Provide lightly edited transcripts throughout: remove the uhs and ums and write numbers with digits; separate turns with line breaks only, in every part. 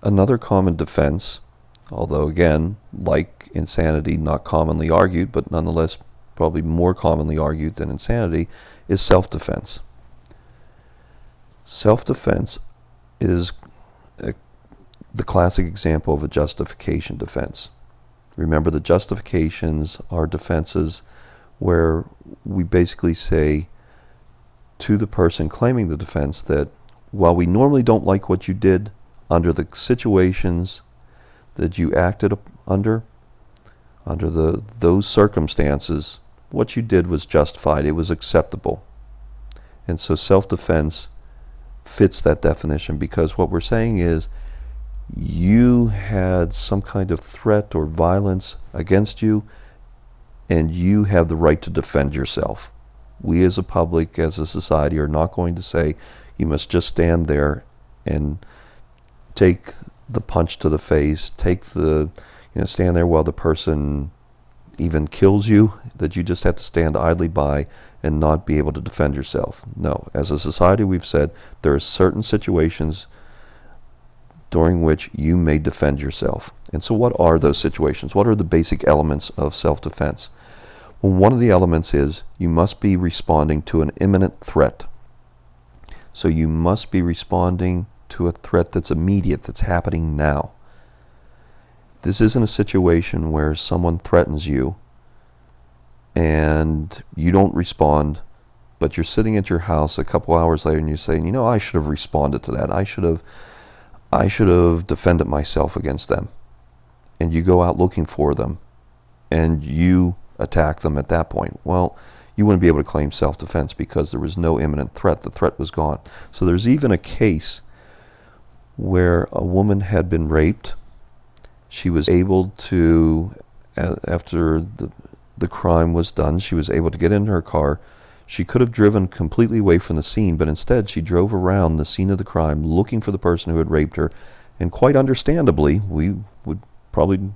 Another common defense, although again, like insanity, not commonly argued, but nonetheless probably more commonly argued than insanity, is self-defense. Self-defense is the classic example of a justification defense. Remember, the justifications are defenses where we basically say to the person claiming the defense that while we normally don't like what you did under the situations that you acted under those circumstances, what you did was justified, it was acceptable. And so self-defense fits that definition, because what we're saying is you had some kind of threat or violence against you, and you have the right to defend yourself. We as a public, as a society, are not going to say you must just stand there and take the punch to the face, stand there while the person even kills you, that you just have to stand idly by and not be able to defend yourself. No, as a society we've said there are certain situations during which you may defend yourself. And so what are those situations? What are the basic elements of self-defense? Well, one of the elements is you must be responding to an imminent threat. So you must be responding to a threat that's immediate, that's happening now. This isn't a situation where someone threatens you and you don't respond, but you're sitting at your house a couple hours later and you're saying, I should have responded to that. I should have defended myself against them. And you go out looking for them and you attack them at that point. Well, you wouldn't be able to claim self-defense because there was no imminent threat. The threat was gone. So there's even a case where a woman had been raped. She was able to, after the crime was done, she was able to get in her car. She could have driven completely away from the scene, but instead she drove around the scene of the crime looking for the person who had raped her. And quite understandably, we would probably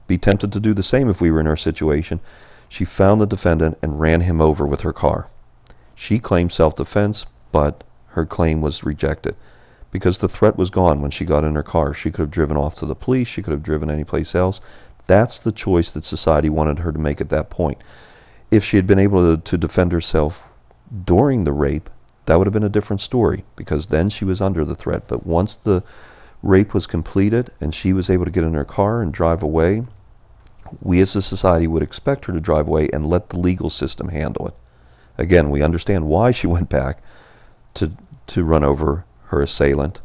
be tempted to do the same if we were in her situation. She found the defendant and ran him over with her car. She claimed self-defense, but her claim was rejected because the threat was gone when she got in her car. She could have driven off to the police. She could have driven anyplace else. That's the choice that society wanted her to make at that point. If she had been able to defend herself during the rape, that would have been a different story, because then she was under the threat. But once the rape was completed and she was able to get in her car and drive away, we as a society would expect her to drive away and let the legal system handle it. Again, we understand why she went back to run over her assailant,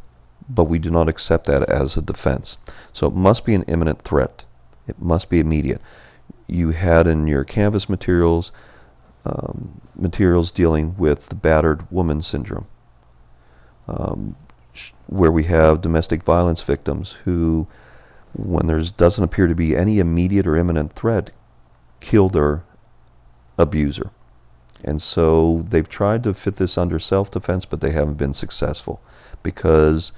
but we do not accept that as a defense. So it must be an imminent threat. It must be immediate. You had in your canvas materials dealing with the battered woman syndrome, where we have domestic violence victims who, when there doesn't appear to be any immediate or imminent threat, kill their abuser. And so they've tried to fit this under self-defense, but they haven't been successful, because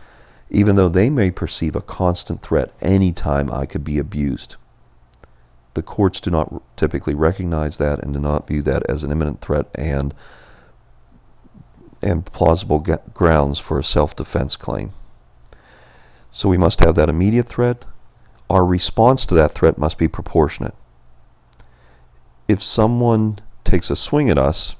even though they may perceive a constant threat anytime I could be abused, the courts do not typically recognize that and do not view that as an imminent threat and plausible grounds for a self-defense claim. So we must have that immediate threat. Our response to that threat must be proportionate. If someone takes a swing at us,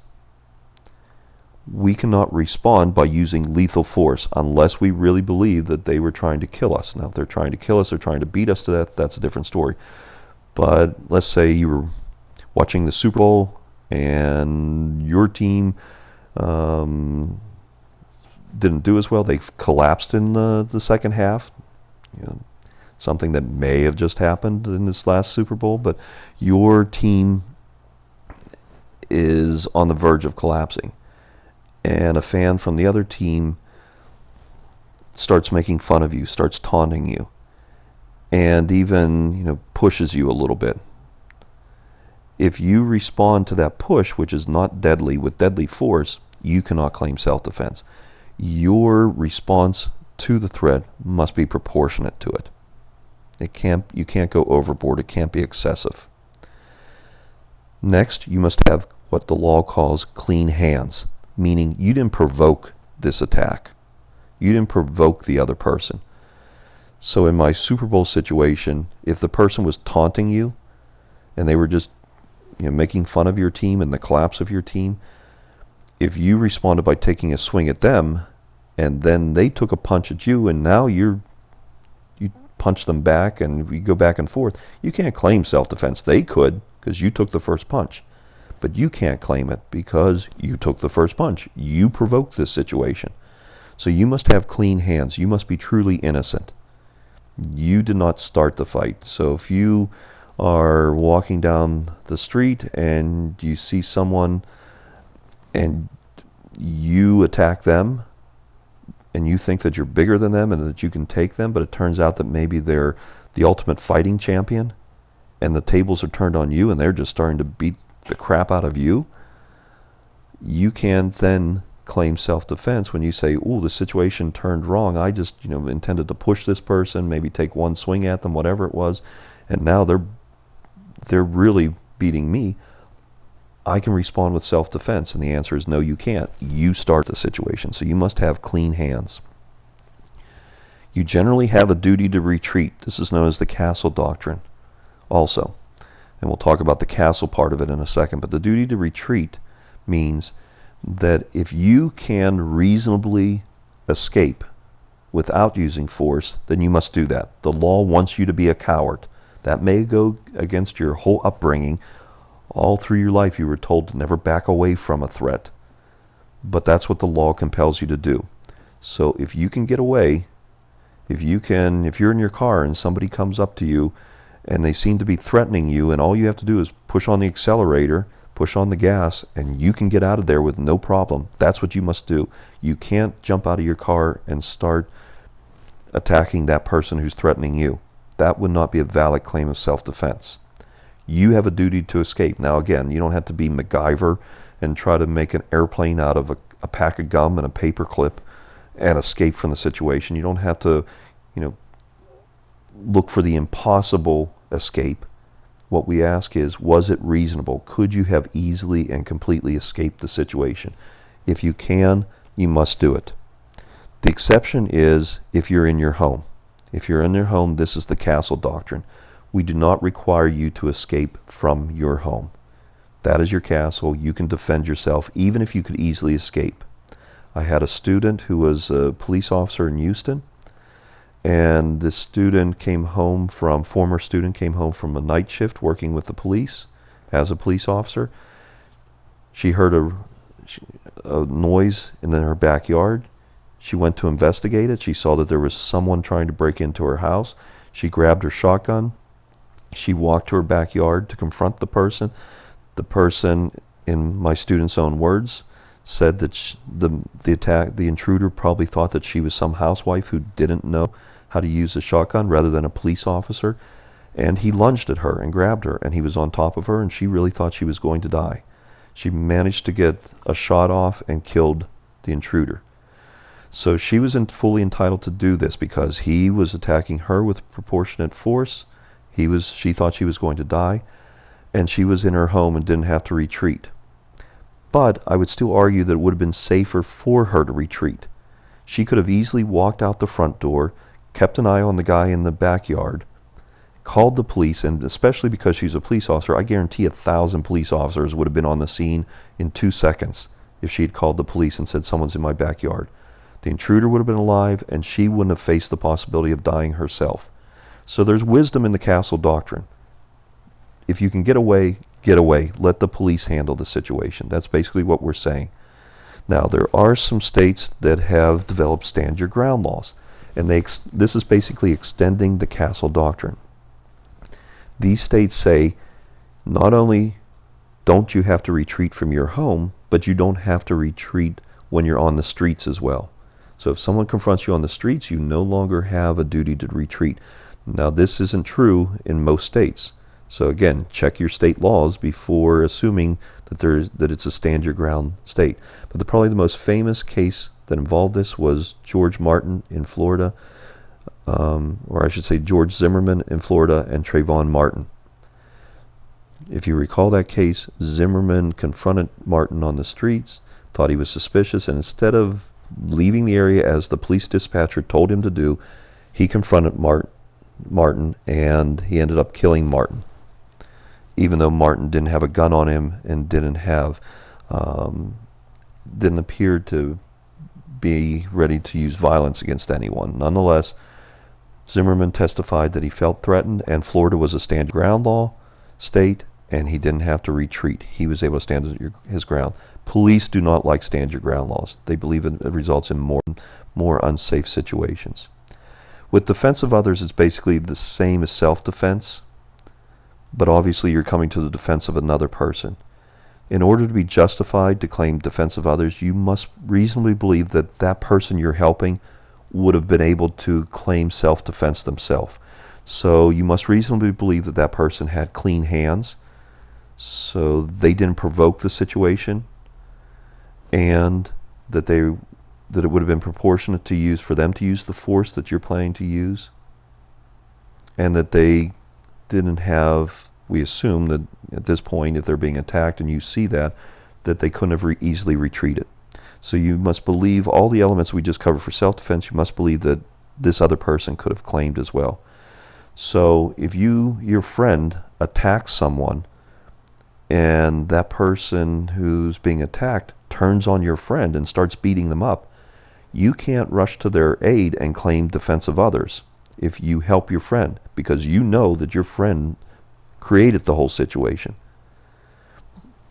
we cannot respond by using lethal force unless we really believe that they were trying to kill us. Now, if they're trying to kill us, they're trying to beat us to death, that's a different story. But let's say you were watching the Super Bowl and your team didn't do as well. They collapsed in the second half. Something that may have just happened in this last Super Bowl, but your team is on the verge of collapsing. And a fan from the other team starts making fun of you, starts taunting you, and even pushes you a little bit. If you respond to that push, which is not deadly, with deadly force, you cannot claim self-defense. Your response to the threat must be proportionate to it. You can't go overboard. It can't be excessive. Next, you must have what the law calls clean hands, meaning you didn't provoke this attack. You didn't provoke the other person. So in my Super Bowl situation, if the person was taunting you and they were just making fun of your team and the collapse of your team, if you responded by taking a swing at them and then they took a punch at you and now you punch them back and we go back and forth, you can't claim self-defense. They could, because you took the first punch. But you can't claim it because you took the first punch. You provoked this situation. So you must have clean hands. You must be truly innocent. You did not start the fight. So if you are walking down the street and you see someone and you attack them and you think that you're bigger than them and that you can take them, but it turns out that maybe they're the ultimate fighting champion and the tables are turned on you and they're just starting to beat the crap out of you, you can then claim self-defense when you say, "Ooh, the situation turned wrong. I just, intended to push this person, maybe take one swing at them, whatever it was, and now they're really beating me. I can respond with self-defense." And the answer is no, you can't. You start the situation, so you must have clean hands. You generally have a duty to retreat. This is known as the castle doctrine also. And we'll talk about the castle part of it in a second. But the duty to retreat means that if you can reasonably escape without using force, then you must do that. The law wants you to be a coward. That may go against your whole upbringing. All through your life you were told to never back away from a threat. But that's what the law compels you to do. So if you can get away, if you're in your car and somebody comes up to you and they seem to be threatening you, and all you have to do is push on the accelerator, push on the gas, and you can get out of there with no problem. That's what you must do. You can't jump out of your car and start attacking that person who's threatening you. That would not be a valid claim of self-defense. You have a duty to escape. Now again, you don't have to be MacGyver and try to make an airplane out of a pack of gum and a paper clip and escape from the situation. You don't have to, look for the impossible escape. What we ask is, was it reasonable? Could you have easily and completely escaped the situation? If you can, you must do it. The exception is if you're in your home. If you're in your home, this is the castle doctrine. We do not require you to escape from your home. That is your castle. You can defend yourself even if you could easily escape. I had a student who was a police officer in Houston, and this former student came home from a night shift working with the police as a police officer. She heard a noise in her backyard. She went to investigate it. She saw that there was someone trying to break into her house. She grabbed her shotgun. She walked to her backyard to confront the person. The person, in my student's own words, said that the intruder probably thought that she was some housewife who didn't know how to use a shotgun rather than a police officer. And he lunged at her and grabbed her, and he was on top of her, and she really thought she was going to die. She managed to get a shot off and killed the intruder. So she was fully entitled to do this because he was attacking her with proportionate force. She thought she was going to die, and she was in her home and didn't have to retreat. But I would still argue that it would have been safer for her to retreat. She could have easily walked out the front door, kept an eye on the guy in the backyard, called the police, and especially because she's a police officer, I guarantee 1,000 police officers would have been on the scene in 2 seconds if she had called the police and said, "Someone's in my backyard." The intruder would have been alive, and she wouldn't have faced the possibility of dying herself. So there's wisdom in the castle doctrine. If you can get away, get away. Let the police handle the situation. That's basically what we're saying. Now, there are some states that have developed stand your ground laws, and this is basically extending the castle doctrine. These states say, not only don't you have to retreat from your home, but you don't have to retreat when you're on the streets as well. So if someone confronts you on the streets, you no longer have a duty to retreat. Now, this isn't true in most states. So again, check your state laws before assuming that it's a stand your ground state. But probably the most famous case that involved this was George Martin in Florida, or I should say George Zimmerman in Florida and Trayvon Martin. If you recall that case, Zimmerman confronted Martin on the streets, thought he was suspicious, and instead of leaving the area as the police dispatcher told him to do, He confronted Martin, and he ended up killing Martin, even though Martin didn't have a gun on him and didn't appear to be ready to use violence against anyone. Nonetheless, Zimmerman testified that he felt threatened, and Florida was a stand your ground law state, and he didn't have to retreat. He was able to stand his ground. Police do not like stand your ground laws. They believe it results in more unsafe situations. With defense of others, it's basically the same as self-defense, but obviously you're coming to the defense of another person. In order to be justified to claim defense of others, you must reasonably believe that that person you're helping would have been able to claim self-defense themselves. So you must reasonably believe that that person had clean hands, so they didn't provoke the situation, and that it would have been proportionate for them to use the force that you're planning to use, and that they didn't have, we assume that at this point, if they're being attacked and you see that they couldn't have easily retreated. So you must believe all the elements we just covered for self-defense. You must believe that this other person could have claimed as well. So if your friend attacks someone, and that person who's being attacked turns on your friend and starts beating them up, you can't rush to their aid and claim defense of others if you help your friend, because you know that your friend created the whole situation.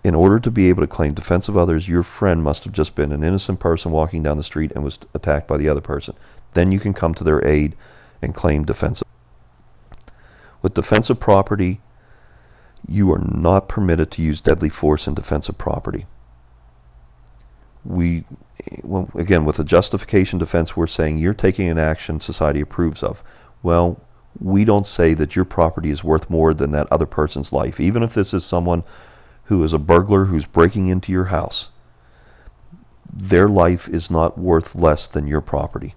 In order to be able to claim defense of others, your friend must have just been an innocent person walking down the street and was attacked by the other person. Then you can come to their aid and claim defense. With defense of property, you are not permitted to use deadly force in defense of property. Again, with the justification defense, we're saying you're taking an action society approves of. Well, we don't say that your property is worth more than that other person's life. Even if this is someone who is a burglar who's breaking into your house, their life is not worth less than your property.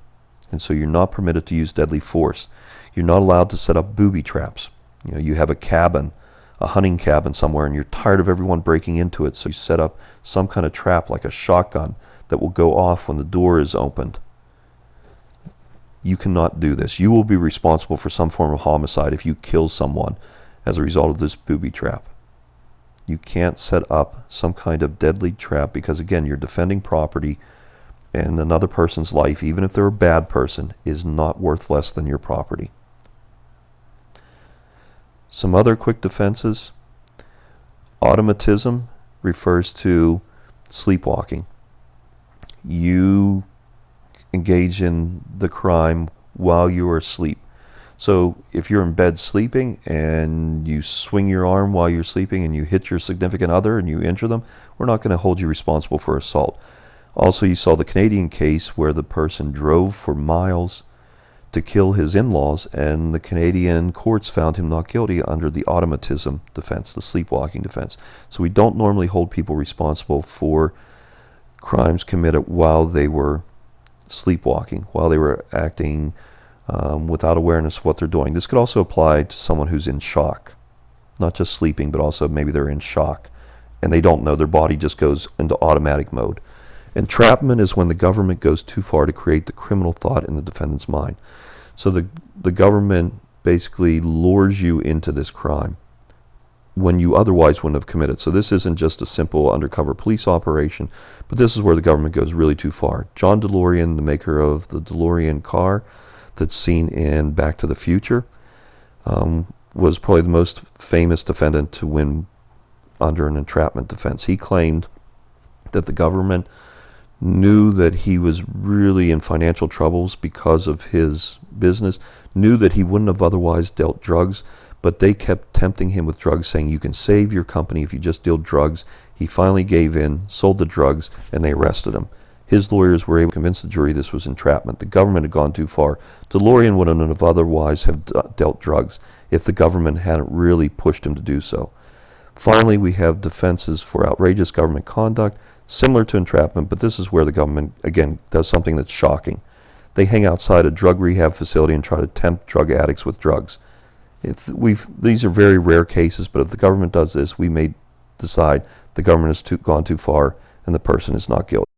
And so you're not permitted to use deadly force. You're not allowed to set up booby traps. You have a cabin, a hunting cabin somewhere, and you're tired of everyone breaking into it, so you set up some kind of trap like a shotgun that will go off when the door is opened. You cannot do this. You will be responsible for some form of homicide if you kill someone as a result of this booby trap. You can't set up some kind of deadly trap because, again, you're defending property, and another person's life, even if they're a bad person, is not worth less than your property. Some other quick defenses. Automatism refers to sleepwalking. You engage in the crime while you are asleep. So if you're in bed sleeping and you swing your arm while you're sleeping and you hit your significant other and you injure them, we're not going to hold you responsible for assault. Also, you saw the Canadian case where the person drove for miles to kill his in-laws, and the Canadian courts found him not guilty under the automatism defense, the sleepwalking defense. So we don't normally hold people responsible for crimes committed while they were sleepwalking, while they were acting without awareness of what they're doing. This could also apply to someone who's in shock, not just sleeping, but also maybe they're in shock and they don't know, their body just goes into automatic mode. Entrapment is when the government goes too far to create the criminal thought in the defendant's mind. So the government basically lures you into this crime when you otherwise wouldn't have committed. So this isn't just a simple undercover police operation, but this is where the government goes really too far. John DeLorean, the maker of the DeLorean car that's seen in Back to the Future, was probably the most famous defendant to win under an entrapment defense. He claimed that the government knew that he was really in financial troubles because of his business, knew that he wouldn't have otherwise dealt drugs, but they kept tempting him with drugs, saying you can save your company if you just deal drugs. He finally gave in, sold the drugs, and they arrested him. His lawyers were able to convince the jury this was entrapment. The government had gone too far. DeLorean wouldn't have otherwise have dealt drugs if the government hadn't really pushed him to do so. Finally, we have defenses for outrageous government conduct, similar to entrapment, but this is where the government, again, does something that's shocking. They hang outside a drug rehab facility and try to tempt drug addicts with drugs. These are very rare cases, but if the government does this, we may decide the government has gone too far and the person is not guilty.